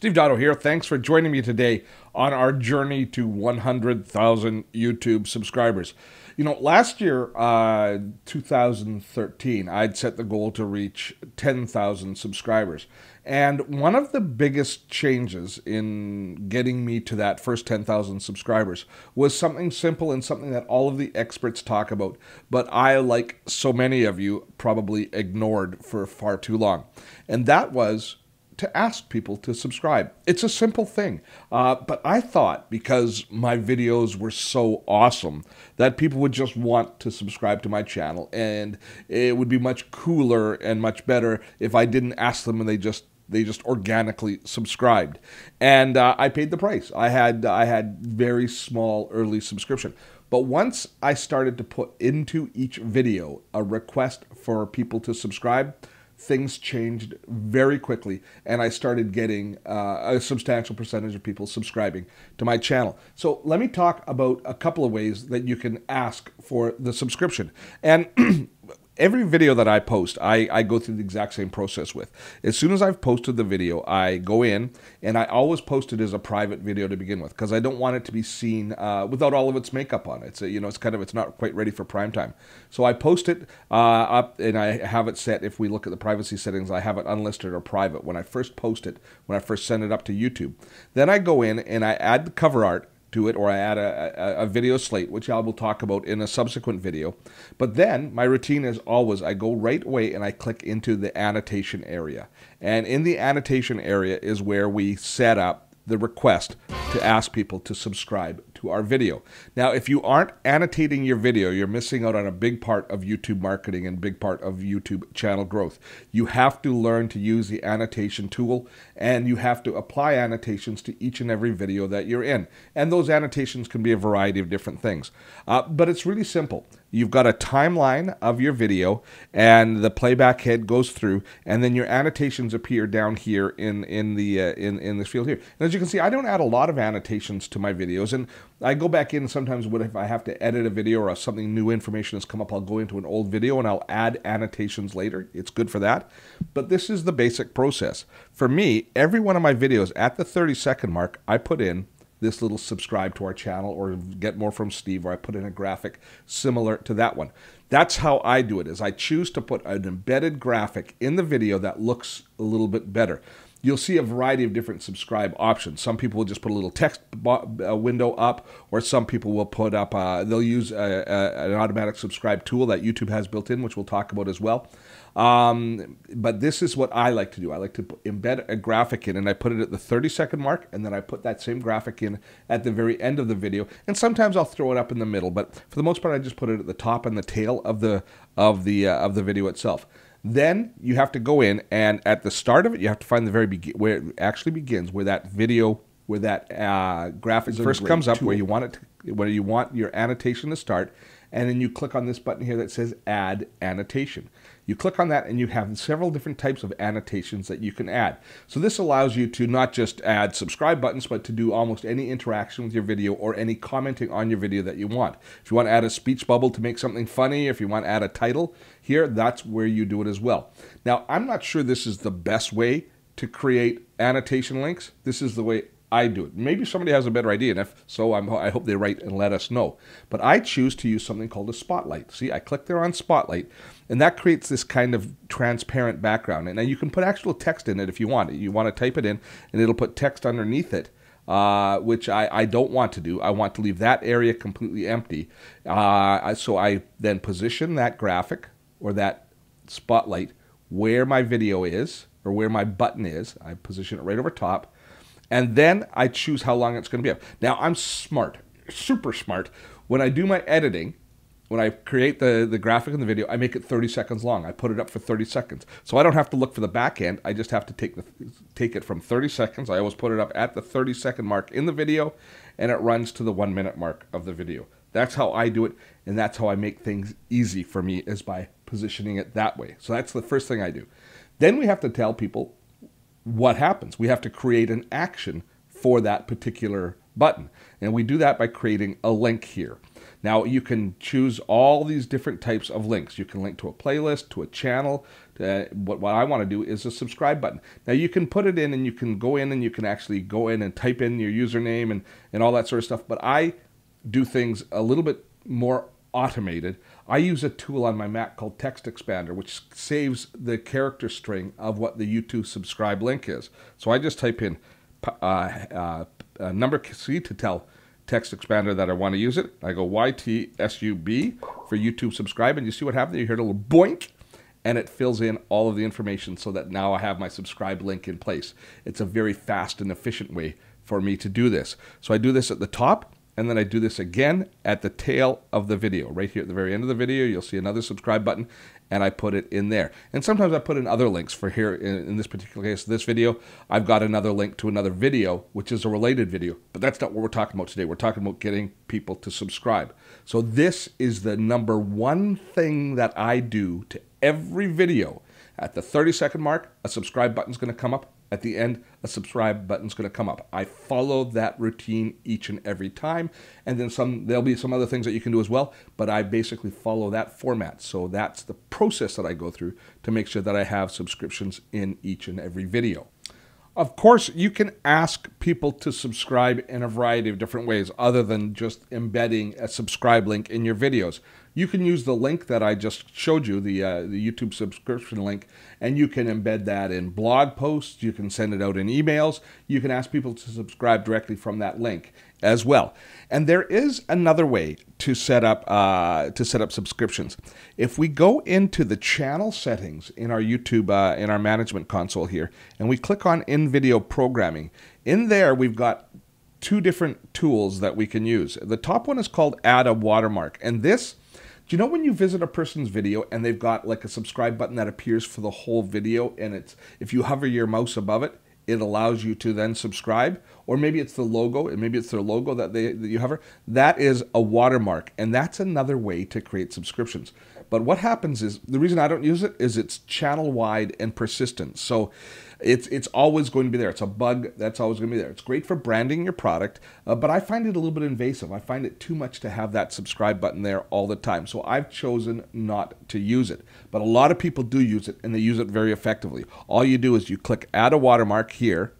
Steve Dotto here. Thanks for joining me today on our journey to 100,000 YouTube subscribers. You know, last year, 2013, I'd set the goal to reach 10,000 subscribers. And one of the biggest changes in getting me to that first 10,000 subscribers was something simple and something that all of the experts talk about, but I, like so many of you, probably ignored for far too long. And that was to ask people to subscribe. It's a simple thing, but I thought because my videos were so awesome that people would just want to subscribe to my channel, and it would be much cooler and much better if I didn't ask them and they just organically subscribed. And I paid the price. I had very small early subscription. But once I started to put into each video a request for people to subscribe, things changed very quickly, and I started getting a substantial percentage of people subscribing to my channel. So let me talk about a couple of ways that you can ask for the subscription. And every video that I post, I go through the exact same process with. As soon as I've posted the video, I go in, and I always post it as a private video to begin with, because I don't want it to be seen without all of its makeup on it. So, you know, it's not quite ready for prime time. So I post it up, and I have it set. If we look at the privacy settings, I have it unlisted or private when I first post it, when I first send it up to YouTube. Then I go in and I add the cover art to it, or I add a video slate, which I will talk about in a subsequent video. But then my routine is always, I go right away and I click into the annotation area. And in the annotation area is where we set up the request to ask people to subscribe to our video. Now, if you aren't annotating your video, you're missing out on a big part of YouTube marketing and big part of YouTube channel growth. You have to learn to use the annotation tool, and you have to apply annotations to each and every video that you're in. And those annotations can be a variety of different things. But it's really simple. You've got a timeline of your video, and the playback head goes through, and then your annotations appear down here in this field here. And as you can see, I don't add a lot of annotations to my videos, and I go back in sometimes if I have to edit a video or something new information has come up, I'll go into an old video and I'll add annotations later. It's good for that. But this is the basic process. For me, every one of my videos at the 30-second mark, I put in this little subscribe to our channel, or get more from Steve, or I put in a graphic similar to that one. That's how I do it, is I choose to put an embedded graphic in the video that looks a little bit better. You'll see a variety of different subscribe options. Some people will just put a little text window up, or some people will put up, they'll use an automatic subscribe tool that YouTube has built in, which we'll talk about as well. But this is what I like to do. I like to embed a graphic in, and I put it at the 30-second mark, and then I put that same graphic in at the very end of the video. And sometimes I'll throw it up in the middle, but for the most part, I just put it at the top and the tail of the video itself. Then you have to go in, and at the start of it, you have to find the very where it actually begins, where that video, where that graphic first comes up, where you want it to, where you want your annotation to start, and then you click on this button here that says Add Annotation. You click on that, and you have several different types of annotations that you can add. So this allows you to not just add subscribe buttons, but to do almost any interaction with your video or any commenting on your video that you want. If you want to add a speech bubble to make something funny, if you want to add a title here, that's where you do it as well. Now, I'm not sure this is the best way to create annotation links. This is the way I do it. Maybe somebody has a better idea, and if so, I hope they write and let us know. But I choose to use something called a spotlight. See, I click there on spotlight, and that creates this kind of transparent background. And then you can put actual text in it if you want. You want to type it in, and it'll put text underneath it, which I don't want to do. I want to leave that area completely empty. So I then position that graphic or that spotlight where my video is, or where my button is. I position it right over top. And then I choose how long it's going to be up. Now, I'm smart, super smart. When I do my editing, when I create the graphic and the video, I make it 30 seconds long. I put it up for 30 seconds. So I don't have to look for the back end. I just have to take it from 30 seconds. I always put it up at the 30-second mark in the video, and it runs to the 1-minute mark of the video. That's how I do it, and that's how I make things easy for me, is by positioning it that way. So that's the first thing I do. Then we have to tell people what happens. We have to create an action for that particular button. And we do that by creating a link here. Now, you can choose all these different types of links. You can link to a playlist, to a channel, What I want to do is a subscribe button. Now you can put it in and you can go in and you can actually go in and type in your username and all that sort of stuff. But I do things a little bit more automated. I use a tool on my Mac called Text Expander, which saves the character string of what the YouTube subscribe link is. So I just type in number C to tell Text Expander that I want to use it. I go YTSUB for YouTube subscribe, and you see what happens? You hear a little boink, and it fills in all of the information so that now I have my subscribe link in place. It's a very fast and efficient way for me to do this. So I do this at the top, and then I do this again at the tail of the video. Right here at the very end of the video, you'll see another subscribe button, and I put it in there. And sometimes I put in other links. For here, in this particular case, this video, I've got another link to another video, which is a related video. But that's not what we're talking about today. We're talking about getting people to subscribe. So this is the number one thing that I do to every video. At the 30-second mark, a subscribe button is going to come up. At the end, a subscribe button is going to come up. I follow that routine each and every time. And then there'll be some other things that you can do as well, but I basically follow that format. So that's the process that I go through to make sure that I have subscriptions in each and every video. Of course, you can ask people to subscribe in a variety of different ways other than just embedding a subscribe link in your videos. You can use the link that I just showed you, the YouTube subscription link, and you can embed that in blog posts. You can send it out in emails. You can ask people to subscribe directly from that link as well. And there is another way to set up subscriptions. If we go into the channel settings in our YouTube, in our management console here, and we click on in-video programming, in there we've got two different tools that we can use. The top one is called Add a Watermark, and this, do you know when you visit a person's video and they've got like a subscribe button that appears for the whole video, and it's, if you hover your mouse above it, it allows you to then subscribe, or maybe it's the logo, and maybe it's their logo that you hover. That is a watermark, and that's another way to create subscriptions. But what happens is, the reason I don't use it is it's channel-wide and persistent. So it's always going to be there. It's a bug that's always going to be there. It's great for branding your product, but I find it a little bit invasive. I find it too much to have that subscribe button there all the time. So I've chosen not to use it. But a lot of people do use it, and they use it very effectively. All you do is you click Add a Watermark here,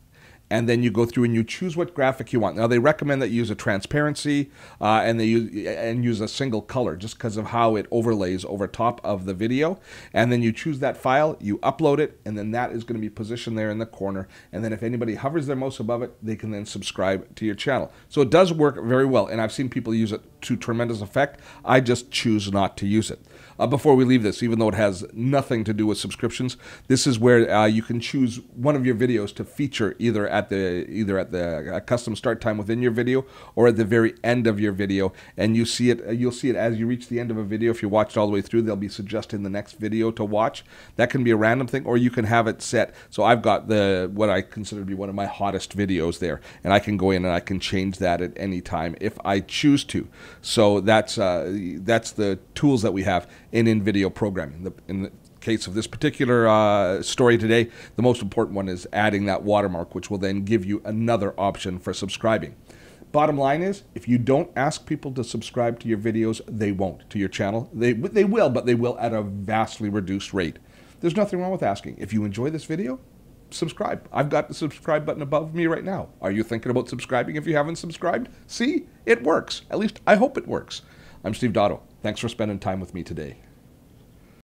and then you go through and you choose what graphic you want. Now, they recommend that you use a transparency and use a single color just because of how it overlays over top of the video. And then you choose that file, you upload it, and then that is going to be positioned there in the corner. And then if anybody hovers their mouse above it, they can then subscribe to your channel. So it does work very well, and I've seen people use it to tremendous effect. I just choose not to use it. Before we leave this, even though it has nothing to do with subscriptions, this is where you can choose one of your videos to feature either at the custom start time within your video or at the very end of your video, and you see it. You'll see it as you reach the end of a video. If you watch it all the way through, they'll be suggesting the next video to watch. That can be a random thing, or you can have it set. So I've got what I consider to be one of my hottest videos there, and I can go in and I can change that at any time if I choose to. So that's the tools that we have in video programming. In the case of this particular story today, the most important one is adding that watermark, which will then give you another option for subscribing. Bottom line is, if you don't ask people to subscribe to your videos, they won't. To your channel, they will, but they will at a vastly reduced rate. There's nothing wrong with asking. If you enjoy this video, subscribe. I've got the subscribe button above me right now. Are you thinking about subscribing if you haven't subscribed? See, it works. At least I hope it works. I'm Steve Dotto. Thanks for spending time with me today.